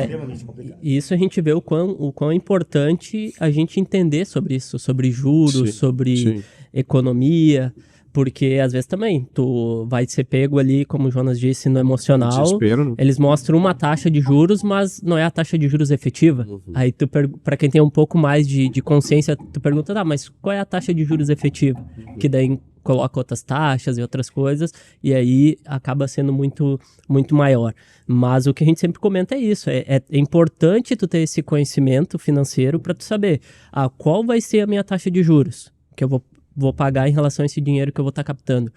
extremamente complicado. E isso a gente vê o quão é importante a gente entender sobre isso, sobre juros, sobre economia, porque às vezes também tu vai ser pego ali, como o Jonas disse, no emocional. Desespero, né? Eles mostram uma taxa de juros, mas não é a taxa de juros efetiva. Aí para quem tem um pouco mais de consciência, tu pergunta, mas qual é a taxa de juros efetiva? Que daí coloca outras taxas e outras coisas, e aí acaba sendo muito, muito maior. Mas o que a gente sempre comenta é isso, é importante tu ter esse conhecimento financeiro para tu saber qual vai ser a minha taxa de juros que eu vou pagar em relação a esse dinheiro que eu vou estar captando.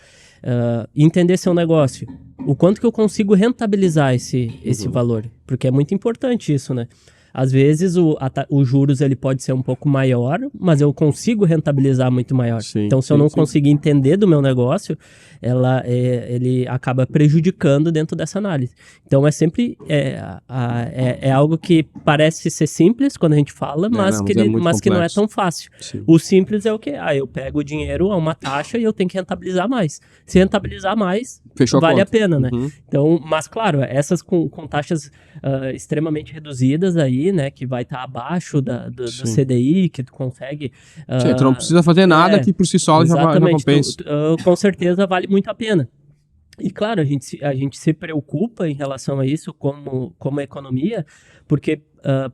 Entender seu negócio, o quanto que eu consigo rentabilizar esse valor, porque é muito importante isso, né? Às vezes os juros ele pode ser um pouco maior, mas eu consigo rentabilizar muito maior. Então, se eu não conseguir entender do meu negócio, ele acaba prejudicando dentro dessa análise. Então, é sempre algo que parece ser simples quando a gente fala, mas que não é tão fácil. Sim. O simples é o quê? Eu pego o dinheiro a uma taxa e eu tenho que rentabilizar mais. Se rentabilizar mais, vale a pena, né? Então, mas claro, essas com taxas extremamente reduzidas aí, né, que vai estar abaixo do CDI, que tu consegue... tu não precisa fazer nada que por si só já compensa. Com certeza vale muito a pena. E claro, a gente se preocupa em relação a isso como economia, porque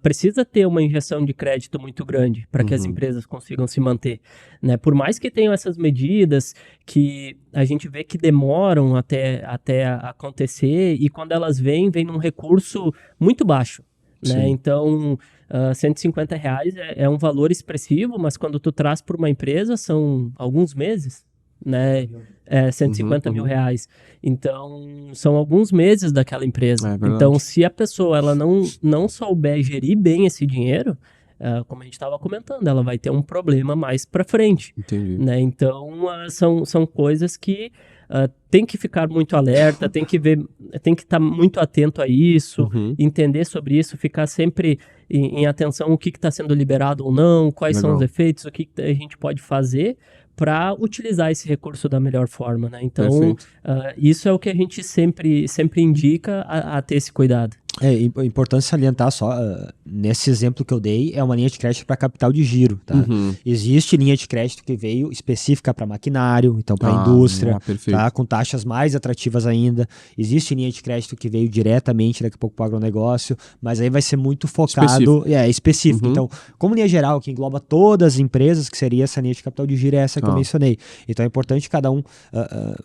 precisa ter uma injeção de crédito muito grande para que as empresas consigam se manter, né? Por mais que tenham essas medidas que a gente vê que demoram até acontecer, e quando elas vêm num recurso muito baixo, né? Então, R$150 é um valor expressivo, mas quando tu traz para uma empresa são alguns meses, né? 150 mil reais. Então, são alguns meses daquela empresa. Então, se a pessoa ela não souber gerir bem esse dinheiro, como a gente estava comentando, ela vai ter um problema mais para frente. Entendi. Né? Então, são coisas que tem que ficar muito alerta, tem que estar muito atento a isso, entender sobre isso, ficar sempre em atenção o que está sendo liberado ou não, quais são os efeitos, o que a gente pode fazer para utilizar esse recurso da melhor forma, né? Então, isso é o que a gente sempre indica a ter esse cuidado. É importante salientar só, nesse exemplo que eu dei, é uma linha de crédito para capital de giro, tá? Existe linha de crédito que veio específica para maquinário, então para indústria, tá? Com taxas mais atrativas ainda. Existe linha de crédito que veio diretamente daqui a pouco para o agronegócio, mas aí vai ser muito focado, específico. Então, como linha geral, que engloba todas as empresas, que seria essa linha de capital de giro, é essa que eu mencionei. Então é importante cada um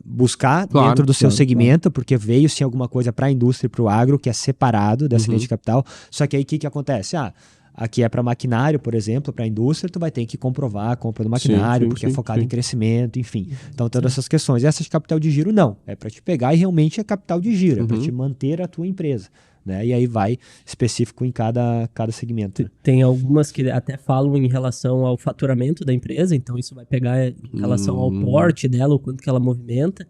buscar dentro do seu segmento, porque veio sim alguma coisa para a indústria e para o agro, que é separado dessa linha de capital, só que aí o que acontece? Aqui é para maquinário, por exemplo, para a indústria, tu vai ter que comprovar a compra do maquinário, porque é focado em crescimento, enfim. Então, todas essas questões. Essa de capital de giro, não. É para te pegar e realmente é capital de giro, é para te manter a tua empresa. Né? E aí vai específico em cada segmento. Tem algumas que até falam em relação ao faturamento da empresa, então isso vai pegar em relação ao porte dela, o quanto que ela movimenta.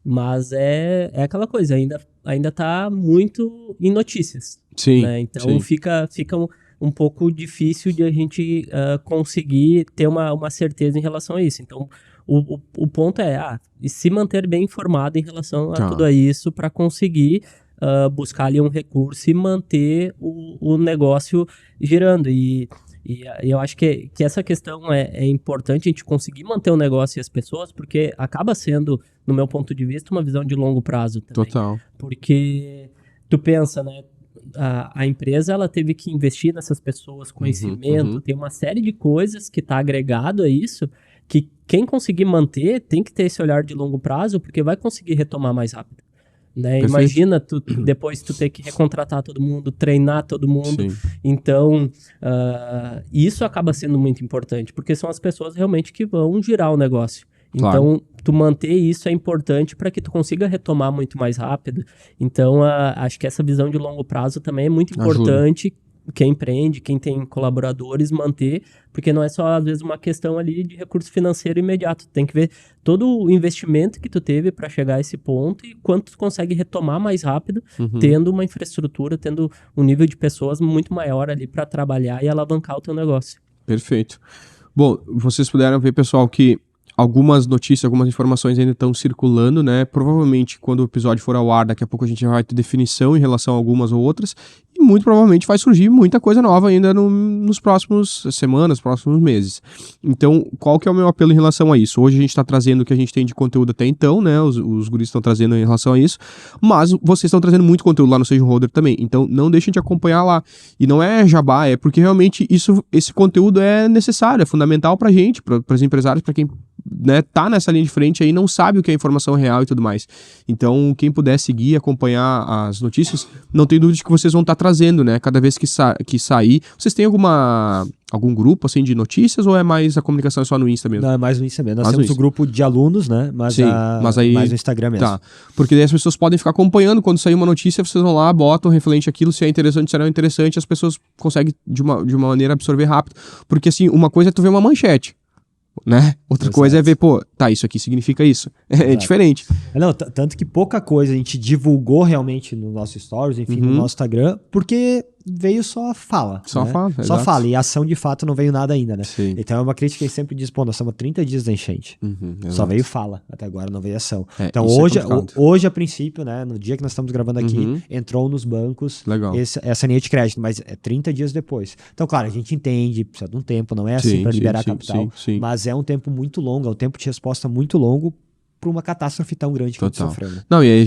Mas é aquela coisa, ainda tá muito em notícias. Sim, né? Então fica um pouco difícil de a gente conseguir ter uma certeza em relação a isso. Então o ponto é se manter bem informado em relação a tudo isso para conseguir buscar ali um recurso e manter o negócio girando. E eu acho que essa questão é importante a gente conseguir manter o negócio e as pessoas, porque acaba sendo, no meu ponto de vista, uma visão de longo prazo também. Total. Porque tu pensa, né? A empresa ela teve que investir nessas pessoas, conhecimento, tem uma série de coisas que está agregado a isso, que quem conseguir manter tem que ter esse olhar de longo prazo, porque vai conseguir retomar mais rápido. Né? Imagina depois tu ter que recontratar todo mundo, treinar todo mundo. Então, isso acaba sendo muito importante, porque são as pessoas realmente que vão girar o negócio. Então, tu manter isso é importante para que tu consiga retomar muito mais rápido. Então, acho que essa visão de longo prazo também é muito importante. Quem empreende, quem tem colaboradores, manter, porque não é só, às vezes, uma questão ali de recurso financeiro imediato. Tem que ver todo o investimento que tu teve para chegar a esse ponto e quanto tu consegue retomar mais rápido, tendo uma infraestrutura, tendo um nível de pessoas muito maior ali para trabalhar e alavancar o teu negócio. Perfeito. Bom, vocês puderam ver, pessoal, que algumas notícias, algumas informações ainda estão circulando, né? Provavelmente, quando o episódio for ao ar, daqui a pouco a gente vai ter definição em relação a algumas ou outras. e muito provavelmente vai surgir muita coisa nova ainda nos próximos semanas, próximos meses. Então, qual que é o meu apelo em relação a isso? Hoje a gente está trazendo o que a gente tem de conteúdo até então, né? Os guris estão trazendo em relação a isso, mas vocês estão trazendo muito conteúdo lá no Sage Holder também. Então, não deixem de acompanhar lá. E não é jabá, é porque realmente esse conteúdo é necessário, é fundamental pra gente, para os empresários, para quem, né, tá nessa linha de frente aí, não sabe o que é informação real e tudo mais. Então, quem puder seguir, acompanhar as notícias, não tem dúvida de que vocês vão estar trazendo, né? Cada vez que sair. Vocês têm algum grupo, assim, de notícias, ou é mais a comunicação só no Insta mesmo? Não, é mais no Insta mesmo. Nós temos o grupo de alunos, né? Mas, sim, mas aí, mais no Instagram mesmo. Tá. Porque daí as pessoas podem ficar acompanhando. Quando sair uma notícia, vocês vão lá, botam referente àquilo. Se é interessante, se não é interessante, as pessoas conseguem de uma maneira absorver rápido. Porque, assim, uma coisa é tu ver uma manchete, né? Outra coisa é ver, pô, tá, isso aqui significa isso. É diferente. Não, tanto que pouca coisa a gente divulgou realmente no nosso Stories, enfim, no nosso Instagram, porque veio só fala. Só né? fala, Só exato. fala, e ação de fato não veio nada ainda, né? Sim. Então é uma crítica que a gente sempre diz, pô, nós estamos 30 dias da enchente. Só veio fala, até agora não veio ação. Então hoje, a princípio, né, no dia que nós estamos gravando aqui, entrou nos bancos essa linha de crédito, mas é 30 dias depois. Então, claro, a gente entende, precisa de um tempo, não é assim para liberar capital, mas é um tempo muito longo, é um tempo de resposta muito longo para uma catástrofe tão grande que a gente sofreu. Né? Não, e aí